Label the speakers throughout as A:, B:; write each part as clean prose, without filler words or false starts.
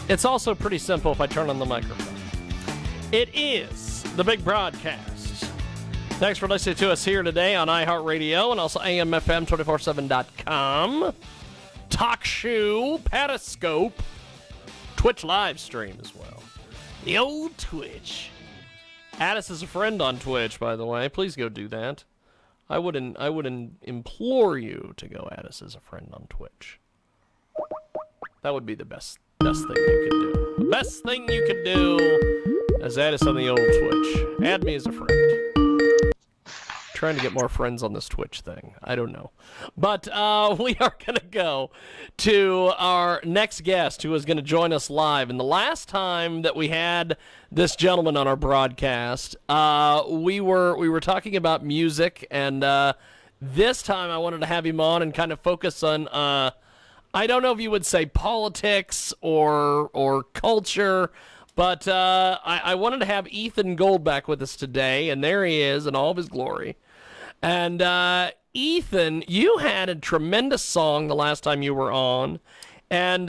A: It's also pretty simple if I turn on the microphone. It is the big broadcast. Thanks for listening to us here today on iHeartRadio and also AMFM247.com. TalkShoe, Periscope, Twitch live stream as well. The old Twitch. Add us as a friend on Twitch, by the way. Please go do that. I would implore you to go add us as a friend on Twitch. That would be the best thing you could do. The best thing you could do is add us on the old Twitch. Add me as a friend. Trying to get more friends on this Twitch thing. I don't know. But we are going to go to our next guest who is going to join us live. And the last time that we had this gentleman on our broadcast, we were talking about music. And this time I wanted to have him on and kind of focus on, I don't know if you would say politics or culture, but I wanted to have Ethan Gold back with us today. And there he is in all of his glory. And Ethan, you had a tremendous song the last time you were on, and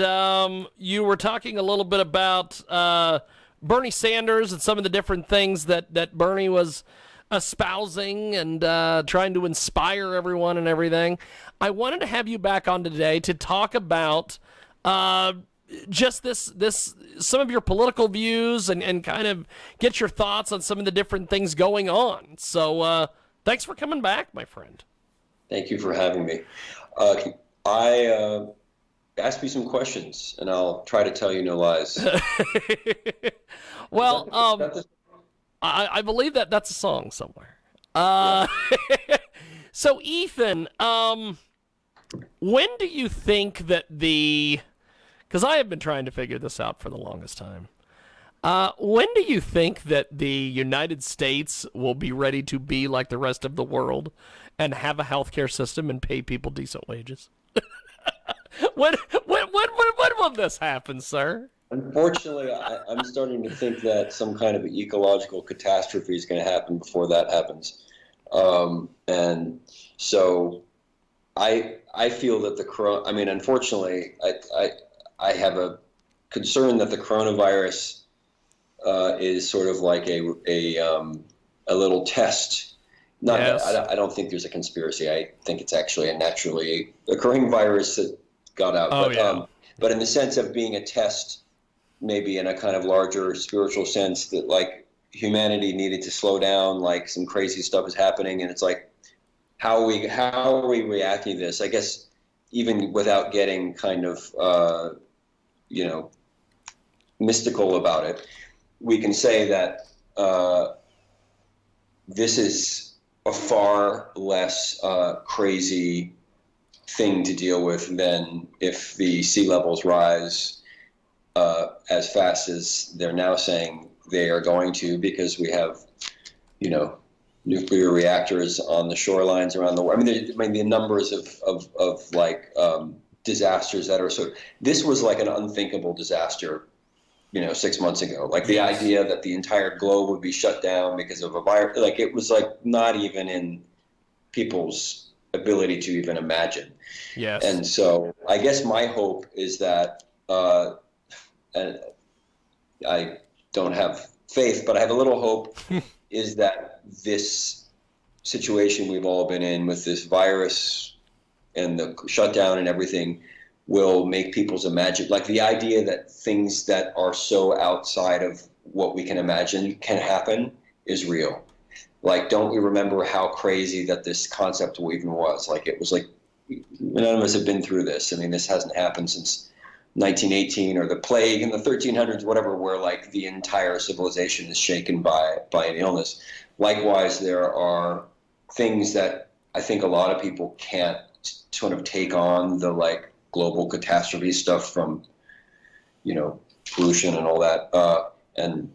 A: you were talking a little bit about Bernie Sanders and some of the different things that Bernie was espousing and trying to inspire everyone and everything. I wanted to have you back on today to talk about just this some of your political views and kind of get your thoughts on some of the different things going on. So thanks for coming back, my friend.
B: Thank you for having me. Ask me some questions, and I'll try to tell you no lies.
A: Well, I believe that's a song somewhere.
B: Yeah.
A: So, Ethan, when do you think that because I have been trying to figure this out for the longest time. When do you think that the United States will be ready to be like the rest of the world and have a healthcare system and pay people decent wages? When will this happen, sir?
B: Unfortunately, I'm starting to think that some kind of ecological catastrophe is going to happen before that happens. And so I feel that unfortunately, I have a concern that the coronavirus is sort of like a little test.
A: Yes.
B: I don't think there's a conspiracy. I think it's actually a naturally occurring virus that got out. But in the sense of being a test, maybe in a kind of larger spiritual sense, that like humanity needed to slow down, like some crazy stuff is happening, and it's like how are we reacting to this? I guess even without getting kind of mystical about it, we can say that this is a far less crazy thing to deal with than if the sea levels rise as fast as they're now saying they are going to, because we have, nuclear reactors on the shorelines around the world. The numbers of disasters that are this was like an unthinkable disaster 6 months ago. Like the idea that the entire globe would be shut down because of a virus, like it was like not even in people's ability to even imagine.
A: Yes.
B: And so I guess my hope is that, and I don't have faith, but I have a little hope, is that this situation we've all been in with this virus and the shutdown and everything will make people's imagine, like the idea that things that are so outside of what we can imagine can happen is real. Like, don't we remember how crazy that this concept even was? Like, it was like, none of us have been through this. This hasn't happened since 1918 or the plague in the 1300s, whatever, where like the entire civilization is shaken by an illness. Likewise, there are things that I think a lot of people can't sort of take on, the like global catastrophe stuff from, pollution and all that, and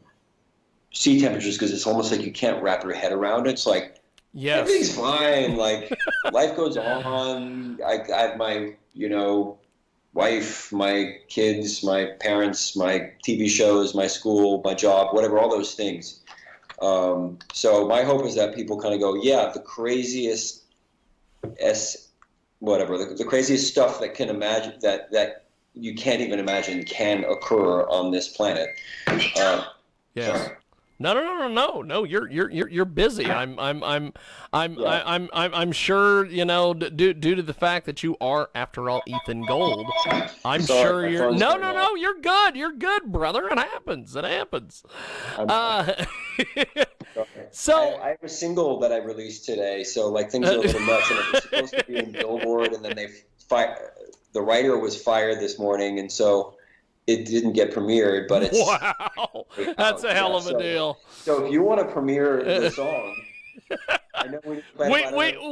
B: sea temperatures, because it's almost like you can't wrap your head around it. It's like, yes, everything's fine. Like life goes on. I have my, wife, my kids, my parents, my TV shows, my school, my job, whatever, all those things. So my hope is that people kind of go, yeah, the craziest the craziest stuff that can imagine that you can't even imagine can occur on this planet.
A: Yes.
B: Sorry.
A: No. You're busy.
B: Yeah.
A: I'm sure, due to the fact that you are, after all, Ethan Gold. I'm
B: Sorry,
A: sure
B: my
A: you're.
B: phone's going off.
A: No. You're good. You're good, brother. It happens. Uh, so
B: I have a single that I released today, so like things are a little nuts, and it was supposed to be in Billboard, and then the writer was fired this morning, and so it didn't get premiered, but it's
A: wow, that's a hell of a deal.
B: So if you want to premiere the song, I know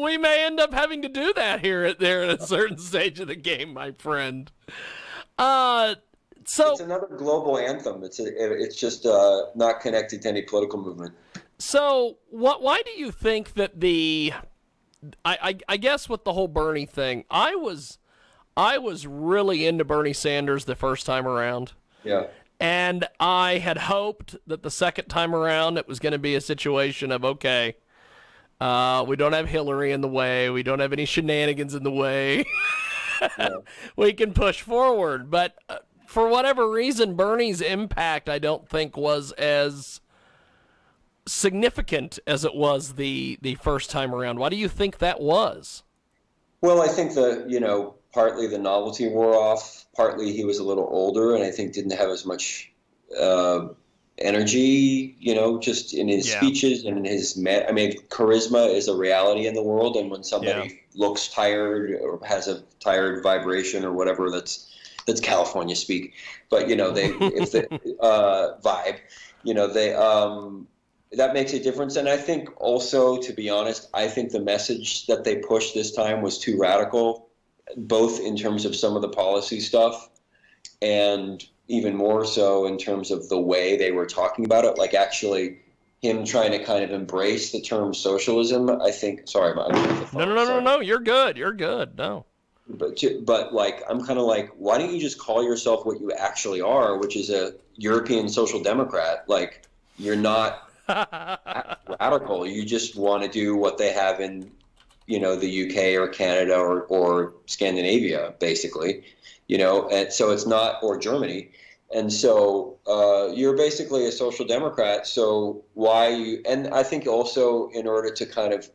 A: we may end up having to do that here at a certain stage of the game, my friend. So
B: it's another global anthem. It's just not connected to any political movement.
A: So why do you think that I guess with the whole Bernie thing, I was really into Bernie Sanders the first time around.
B: Yeah.
A: And I had hoped that the second time around it was going to be a situation of, okay, we don't have Hillary in the way. We don't have any shenanigans in the way. Yeah. We can push forward. But for whatever reason, Bernie's impact, I don't think, was as significant as it was the first time around. Why do you think that was?
B: Well, I think partly the novelty wore off, partly he was a little older and I think didn't have as much energy, just in his speeches and in his, charisma is a reality in the world. And when somebody looks tired or has a tired vibration or whatever, that's California speak. But, if the vibe, that makes a difference. And I think also, to be honest, I think the message that they pushed this time was too radical, both in terms of some of the policy stuff and even more so in terms of the way they were talking about it, like actually him trying to kind of embrace the term socialism. I think, sorry,
A: No, you're good. No.
B: But like, I'm kind of like, why don't you just call yourself what you actually are, which is a European social democrat? Like, you're not radical. You just want to do what they have in, the UK or Canada or Scandinavia, basically, and so it's not, or Germany. And so you're basically a social democrat. So and I think also in order to kind of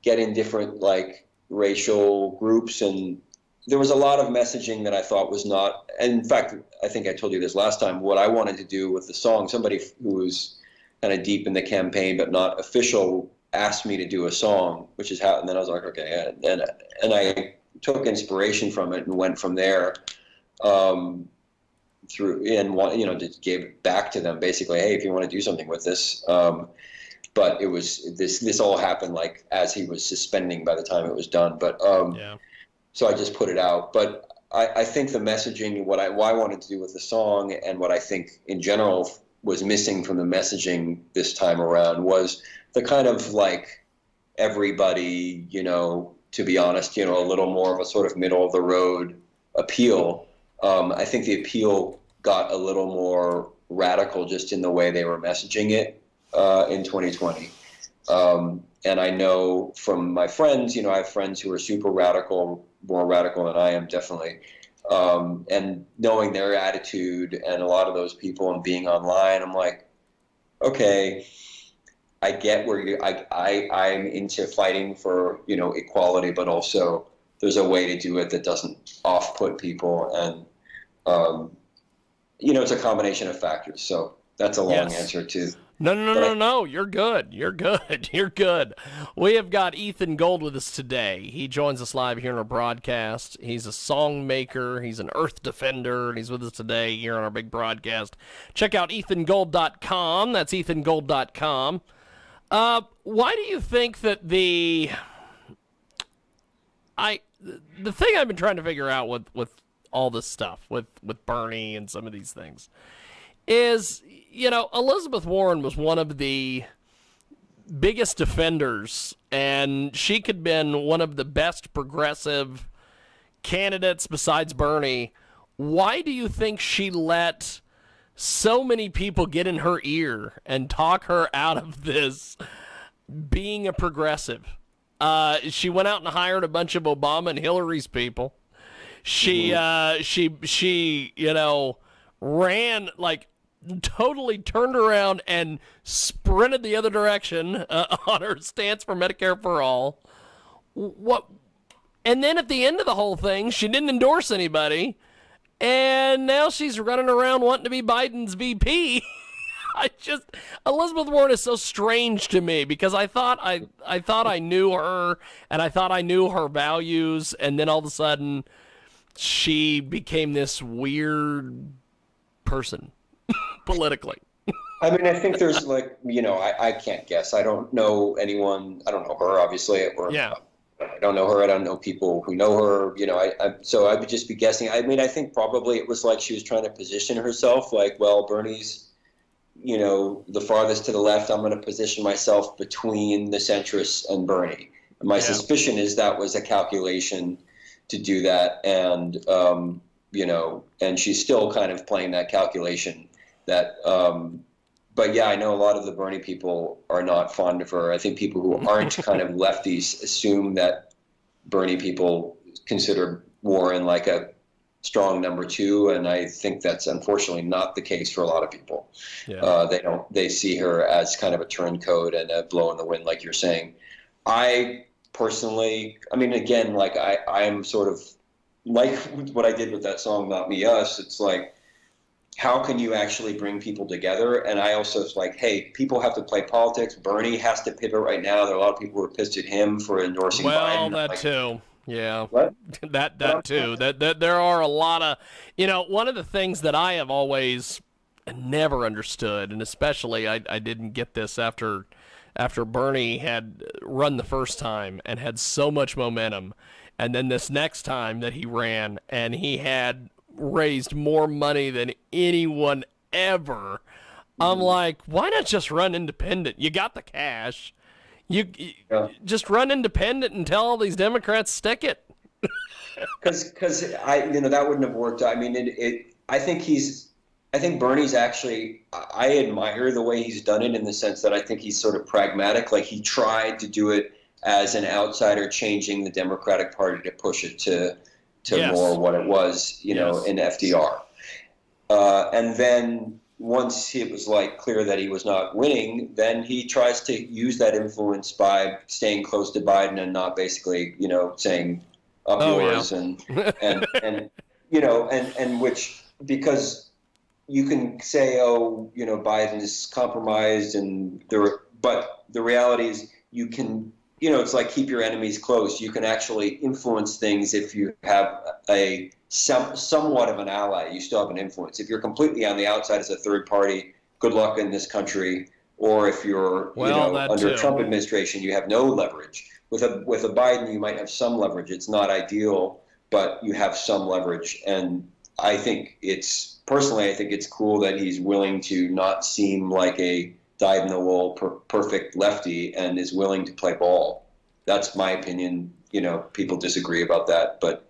B: get in different like racial groups, and there was a lot of messaging that I thought was not, and in fact, I think I told you this last time, what I wanted to do with the song, somebody who was kind of deep in the campaign but not official asked me to do a song, which is how, and then I was like, okay, and I took inspiration from it and went from there through, and just gave it back to them basically, hey, if you want to do something with this, but it was this all happened like as he was suspending by the time it was done, but so I just put it out. But I think the messaging, what I wanted to do with the song, and what I think in general was missing from the messaging this time around was the kind of like everybody, to be honest, a little more of a sort of middle of the road appeal. I think the appeal got a little more radical just in the way they were messaging it in 2020. And I know from my friends, I have friends who are super radical, more radical than I am, definitely. And knowing their attitude and a lot of those people and being online, I'm like, okay, I get where I'm into fighting for, equality, but also there's a way to do it that doesn't off-put people. And, it's a combination of factors. So that's a long answer to.
A: No. You're good. You're good. We have got Ethan Gold with us today. He joins us live here in our broadcast. He's a song maker. He's an earth defender, and he's with us today here on our big broadcast. Check out ethangold.com. That's ethangold.com. Why do you think that the thing I've been trying to figure out with all this stuff, with Bernie and some of these things, is, Elizabeth Warren was one of the biggest defenders, and she could have been one of the best progressive candidates besides Bernie. Why do you think she let so many people get in her ear and talk her out of this being a progressive? She went out and hired a bunch of Obama and Hillary's people. She ran, like, totally turned around and sprinted the other direction on her stance for Medicare for all. What? And then at the end of the whole thing, she didn't endorse anybody, and now she's running around wanting to be Biden's VP. Elizabeth Warren is so strange to me, because I thought I knew her, and I thought I knew her values, and then all of a sudden she became this weird person politically.
B: I mean, I think there's I can't guess. I don't know anyone. I don't know her, obviously. I don't know her. I don't know people who know her. So I would just be guessing. I mean, I think probably it was like she was trying to position herself like, well, Bernie's, the farthest to the left. I'm going to position myself between the centrists and Bernie. And my suspicion is that was a calculation to do that. And, and she's still kind of playing that calculation that, but yeah, I know a lot of the Bernie people are not fond of her. I think people who aren't kind of lefties assume that Bernie people consider Warren like a strong number two, and I think that's unfortunately not the case for a lot of people. Yeah. They see her as kind of a turncoat and a blow in the wind, like you're saying. I personally, I mean, again, like I'm sort of like what I did with that song, Not Me, Us. It's like, how can you actually bring people together? And I also was like, hey, people have to play politics. Bernie has to pivot right now. There are a lot of people who are pissed at him for endorsing Biden.
A: Well, that too. Yeah.
B: What?
A: That too. That there are a lot of, one of the things that I have always never understood, and especially I didn't get this after Bernie had run the first time and had so much momentum, and then this next time that he ran and he had raised more money than anyone ever. I'm like, why not just run independent? You got the cash. You just run independent and tell all these Democrats stick it.
B: Because that wouldn't have worked. I mean, I think Bernie's actually, I admire the way he's done it in the sense that I think he's sort of pragmatic. Like, he tried to do it as an outsider, changing the Democratic Party to push it to more what it was, in FDR. And then once it was clear that he was not winning, then he tries to use that influence by staying close to Biden and not basically, saying up yours and which, because you can say, Biden is compromised but the reality is you can, it's like keep your enemies close. You can actually influence things if you have somewhat of an ally. You still have an influence. If you're completely on the outside as a third party, good luck in this country. Or if you're under a Trump administration, you have no leverage. With a Biden, you might have some leverage. It's not ideal, but you have some leverage. And I think it's cool that he's willing to not seem like a dyed-in-the-wool perfect lefty and is willing to play ball. That's my opinion. People disagree about that, but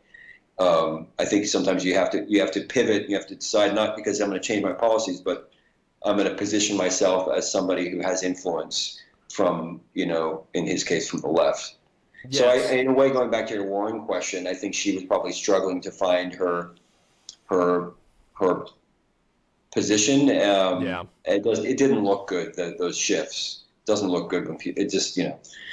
B: I think sometimes you have to pivot. You have to decide, not because I'm going to change my policies, but I'm going to position myself as somebody who has influence from, in his case, from the left. Yes. So in a way, going back to your Warren question, I think she was probably struggling to find her position. It didn't look good, those shifts. It doesn't look good when people, it just,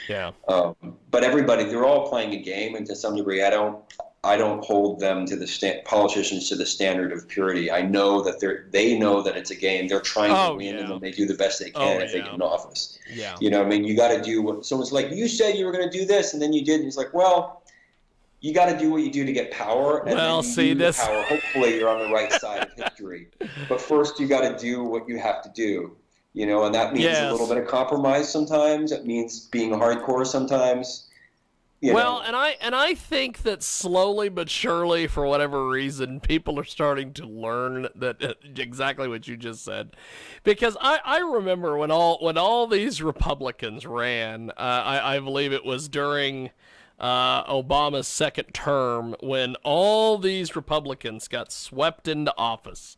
A: Yeah.
B: But everybody, they're all playing a game, and to some degree, I don't hold them to politicians to the standard of purity. I know that they know that it's a game. They're trying to win, and then they do the best they can if they get in office.
A: Yeah.
B: You got to do what someone's like, you said you were going to do this, and then you did. And he's like, well, you got to do what you do to get power. And power. Hopefully you're on the right side of history. But first you got to do what you have to do, and that means a little bit of compromise sometimes. It means being hardcore sometimes. And
A: I think that slowly but surely, for whatever reason, people are starting to learn that exactly what you just said. Because I remember when all these Republicans ran, I believe it was during Obama's second term, when all these Republicans got swept into office.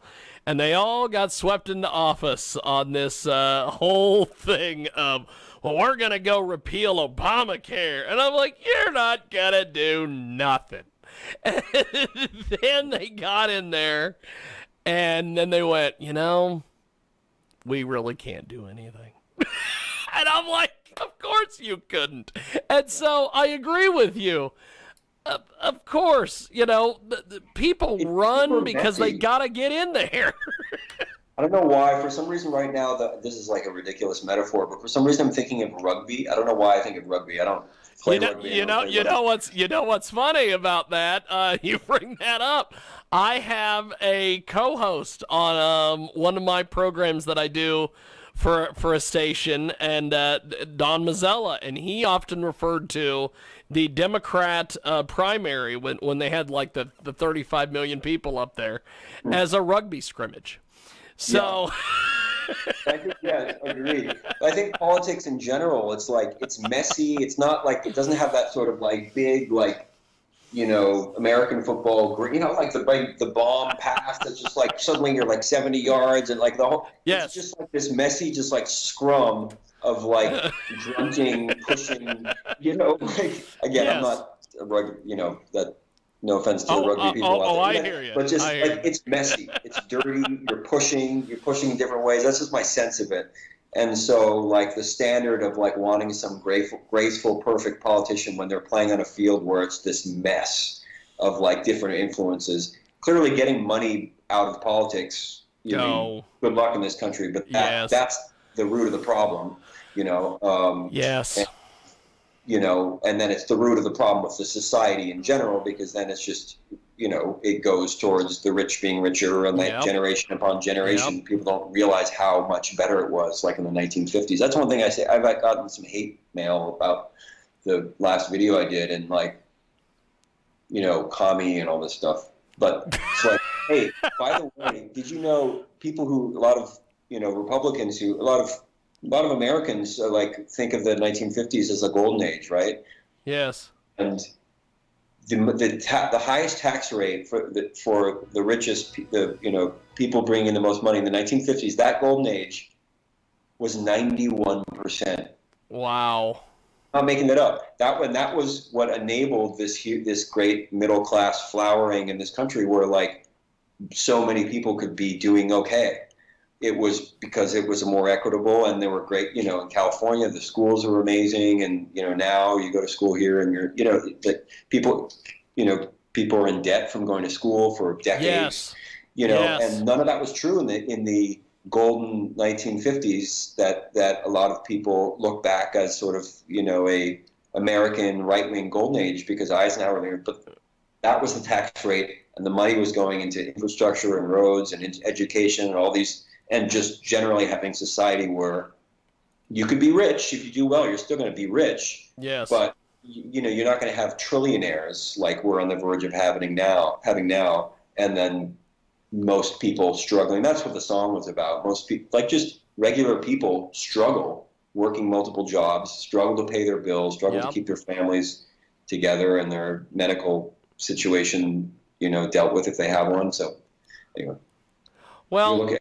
A: And they all got swept into office on this whole thing of, well, we're going to go repeal Obamacare. And I'm like, you're not going to do nothing. And then they got in there, and then they went, we really can't do anything. And I'm like, of course you couldn't. And so I agree with you. Of course, the people run because they got to get in there.
B: I don't know why. For some reason right now, this is like a ridiculous metaphor, but for some reason I'm thinking of rugby. I don't know why I think of rugby. I don't play rugby.
A: You know what's funny about that? You bring that up. I have a co-host on one of my programs that I do for a station, and Don Mazzella, and he often referred to the Democrat primary when they had like the 35 million people up there as a rugby scrimmage. So,
B: I think, agreed. I think politics in general, it's like, it's messy. It's not like, it doesn't have that sort of like big, like, American football, like the bomb pass that's just like suddenly you're like 70 yards and like the whole, it's just like this messy, just like scrum of like grunting, pushing, like, again, I'm not a rugby, that. No offense to the rugby people out there.
A: I hear you.
B: But just like it's messy, it's dirty. You're pushing in different ways. That's just my sense of it. And so, like the standard of like wanting some graceful, perfect politician when they're playing on a field where it's this mess of like different influences. Clearly, getting money out of politics. Good luck in this country. But that's the root of the problem.
A: Yes.
B: And then it's the root of the problem with the society in general, because then it's just, it goes towards the rich being richer, and like generation upon generation, people don't realize how much better it was, like in the 1950s. That's one thing I say. I've gotten some hate mail about the last video I did, and like, commie and all this stuff. But it's like, hey, by the way, did you know people a lot of Republicans a lot of Americans like think of the 1950s as a golden age, right?
A: Yes.
B: And the highest tax rate for the richest, people bringing in the most money in the 1950s, that golden age was 91%.
A: Wow.
B: I'm not making that up. That was what enabled this great middle class flowering in this country, where like so many people could be doing okay. It was because it was more equitable, and they were great. In California, the schools are amazing, and now you go to school here, and that people are in debt from going to school for decades. And none of that was true in the golden 1950s. That a lot of people look back as sort of a American right wing golden age, because Eisenhower. But that was the tax rate, and the money was going into infrastructure and roads and into education and all these. And just generally having society where you could be rich if you do well. You're still going to be rich.
A: Yes.
B: But you're not going to have trillionaires like we're on the verge of having now, and then most people struggling. That's what the song was about. Most people, like just regular people, struggle working multiple jobs, struggle to pay their bills, struggle to keep their families together, and their medical situation, dealt with if they have one. So, anyway.
A: Well.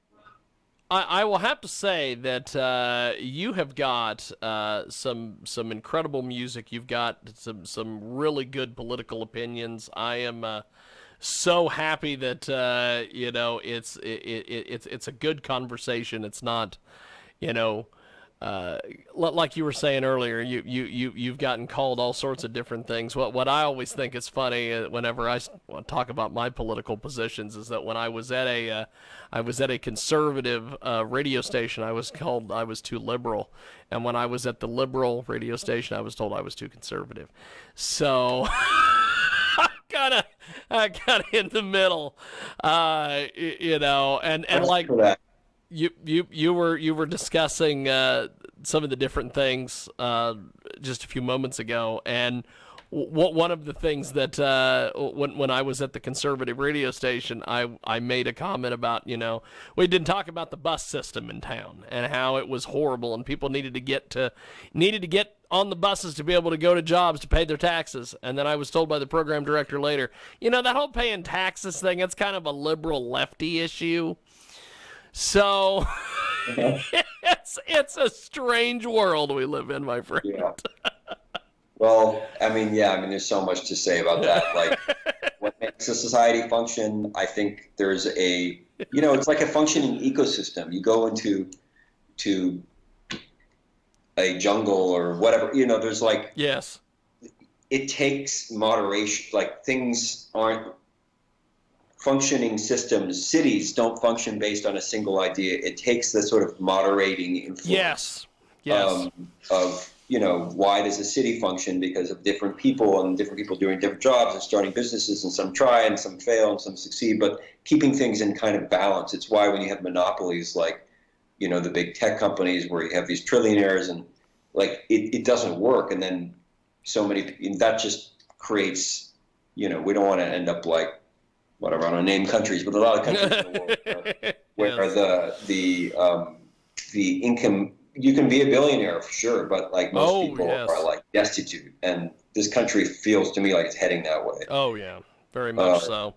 A: I will have to say that you have got some incredible music. You've got some really good political opinions. I am so happy that it's a good conversation. It's not like you were saying earlier, you've gotten called all sorts of different things. What I always think is funny whenever I talk about my political positions is that when I was at a conservative radio station, I was told I was too liberal, and when I was at the liberal radio station, I was told I was too conservative. So I'm kind of in the middle, and like. You were discussing some of the different things just a few moments ago, and one of the things that when I was at the conservative radio station, I made a comment about we didn't talk about the bus system in town and how it was horrible, and people needed to get on the buses to be able to go to jobs to pay their taxes. And then I was told by the program director later, that whole paying taxes thing, it's kind of a liberal lefty issue. So it's a strange world we live in, my friend.
B: Yeah. Well, there's so much to say about that. Like, makes a society function. I think there's it's like a functioning ecosystem. You go into a jungle or whatever, there's like,
A: Yes.
B: it takes moderation. Like, things aren't functioning systems. Cities don't function based on a single idea. It takes the sort of moderating influence.
A: Yes.
B: Of why does a city function? Because of different people and different people doing different jobs and starting businesses, and some try and some fail and some succeed, but keeping things in kind of balance. It's why when you have monopolies like, the big tech companies where you have these trillionaires, and like it doesn't work, and then so many, that just creates, we don't want to end up like, whatever, I don't name countries, but a lot of countries in the world where
A: Yes.
B: the income, you can be a billionaire for sure, but like most people
A: Yes.
B: are like destitute, and this country feels to me like it's heading that way.
A: Oh, yeah. Very much so.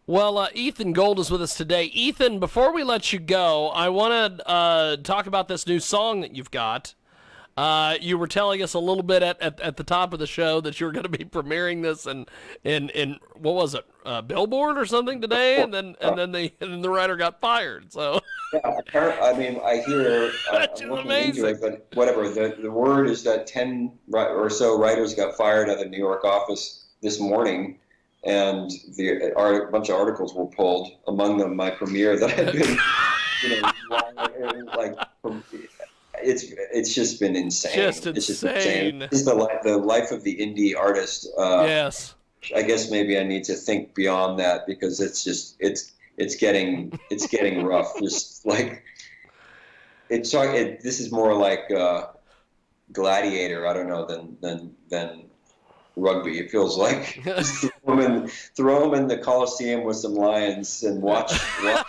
A: Well, Ethan Gold is with us today. Ethan, before we let you go, I want to talk about this new song that you've got. You were telling us a little bit at the top of the show that you were going to be premiering this in what was it, Billboard or something today, and then the writer got fired. So
B: Yeah, I mean, I hear
A: that's
B: I'm
A: just
B: looking
A: amazing.
B: into it, but whatever. The word is that 10 or so writers got fired at the New York office this morning, and a bunch of articles were pulled. Among them, my premiere that had been, like, it's just been insane.
A: Just
B: It's just insane.
A: insane.
B: This is the life of the indie artist.
A: Yes.
B: I guess maybe I need to think beyond that, because it's getting rough. Just like this is more like Gladiator. I don't know, than rugby. It feels like just throw them in the Coliseum with some lions and watch them.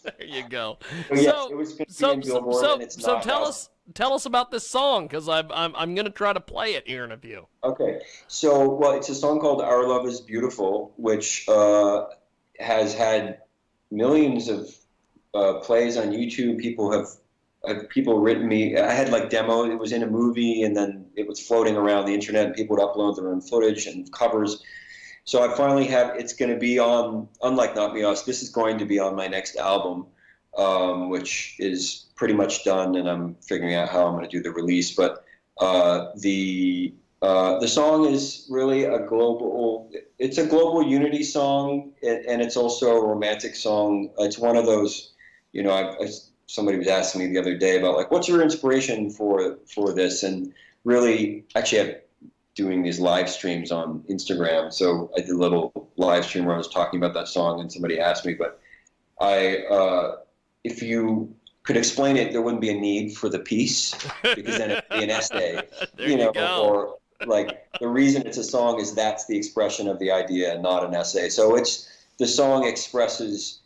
A: There you go.
B: But yes, it was going to be in Billboard, and it's not.
A: Tell us about this song, because I'm going to try to play it here in a few.
B: Okay, so it's a song called "Our Love Is Beautiful," which has had millions of plays on YouTube. People have written me. I had like demo. It was in a movie, and then it was floating around the internet, and people would upload their own footage and covers. So I finally have. It's going to be on. Unlike Not Me Us, this is going to be on my next album, which is pretty much done, and I'm figuring out how I'm going to do the release. But the song is really it's a global unity song, and it's also a romantic song. It's one of those, somebody was asking me the other day about, like, what's your inspiration for this? And really, actually, I'm doing these live streams on Instagram. So I did a little live stream where I was talking about that song, and somebody asked me, but if you could explain it, there wouldn't be a need for the piece, because then it'd be an essay,
A: There you go.
B: or like, the reason it's a song is that's the expression of the idea and not an essay. So the song expresses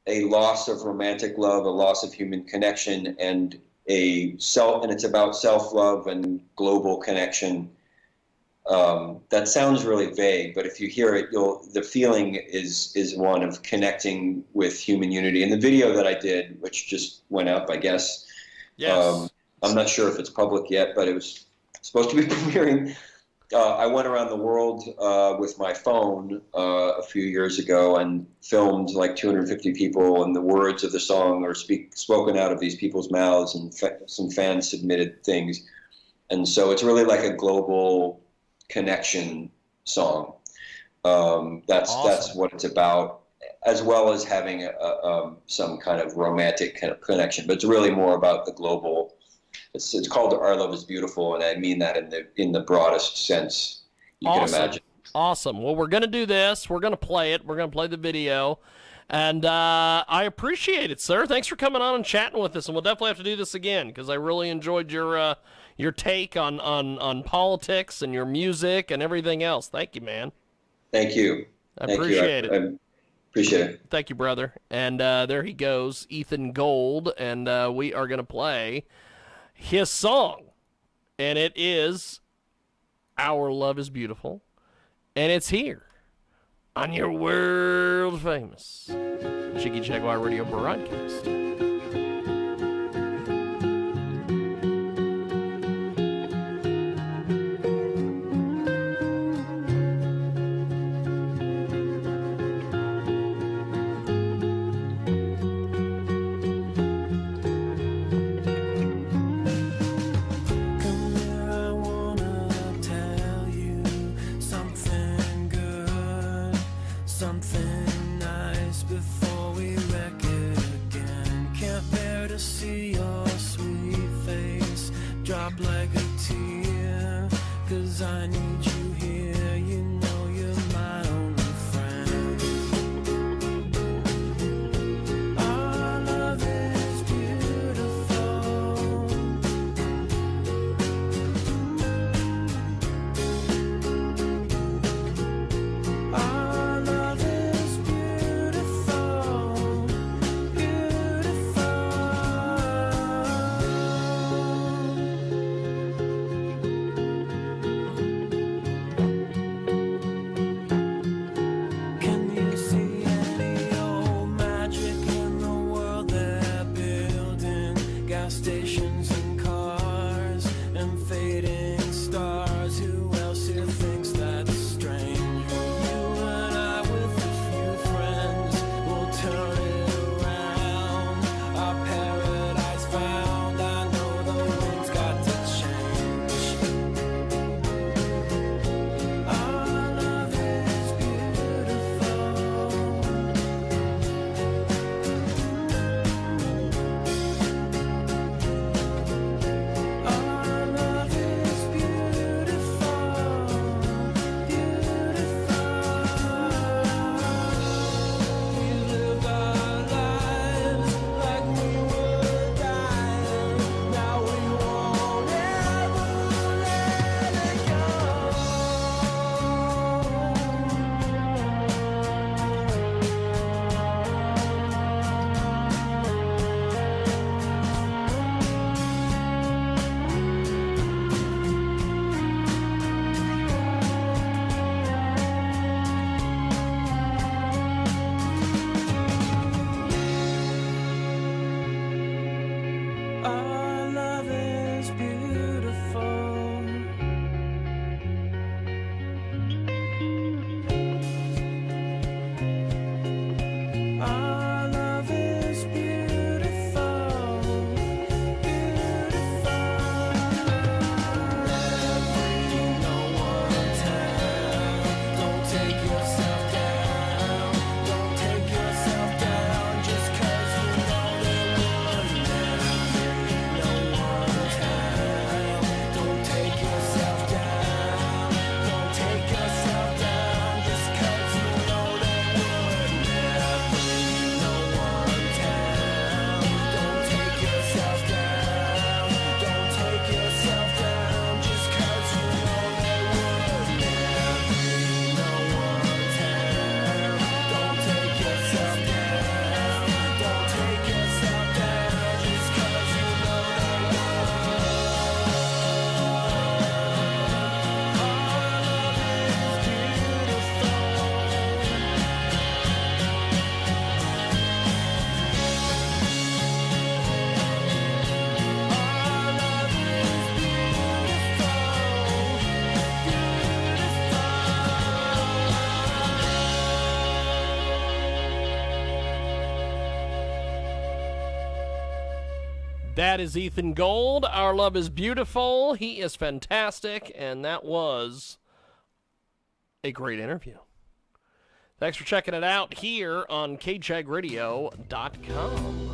B: a loss of romantic love, a loss of human connection, and it's about self-love and global connection. That sounds really vague, but if you hear it, the feeling is one of connecting with human unity. And the video that I did, which just went up, I guess,
A: Yes.
B: I'm not sure if it's public yet, but it was supposed to be premiering. I went around the world with my phone a few years ago and filmed like 250 people, and the words of the song are spoken out of these people's mouths, and some fans submitted things. And so it's really like a global connection song. That's
A: Awesome.
B: That's what it's about, as well as having some kind of romantic kind of connection. But it's really more about the global. It's called "Our Love Is Beautiful," and I mean that in the broadest sense you can imagine.
A: Awesome. Well, we're going to do this. We're going to play it. We're going to play the video. And I appreciate it, sir. Thanks for coming on and chatting with us. And we'll definitely have to do this again, because I really enjoyed your take on politics and your music and everything else. Thank you, man.
B: Thank you.
A: I appreciate it.
B: I appreciate it.
A: Thank you, brother. And there he goes, Ethan Gold. And we are going to play his song. And it is "Our Love Is Beautiful." And it's here on your world famous Jiggy Jaguar Radio broadcast.
C: I need you here, you know you're my only friend. Our love is beautiful. Our love is beautiful, beautiful. Can you see any old magic in the world they're building? Gas stations and cars and fading stars. Who else here thinks that's strange? You and I with a few friends will turn it around. Our paradise found. I know the wind's got to change. Our love is beautiful. Our love is beautiful, beautiful. We lived our lives like we were dying. Now we won't ever let it go. Our love is beautiful. Our love is beautiful, beautiful. Every no one town. Don't take yourself down. Don't take yourself down just 'cause you know there was every no one town. Don't take yourself down. Don't take yourself down just 'cause you know there was every no one town. Don't take yourself down. Don't take yourself down just 'cause you know there was every no one town. Don't take yourself down. Don't take yourself down just 'cause you know there was.
A: That is Ethan Gold. Our Love is Beautiful. He is fantastic, and that was a great interview. Thanks for checking it out here on KJAGradio.com.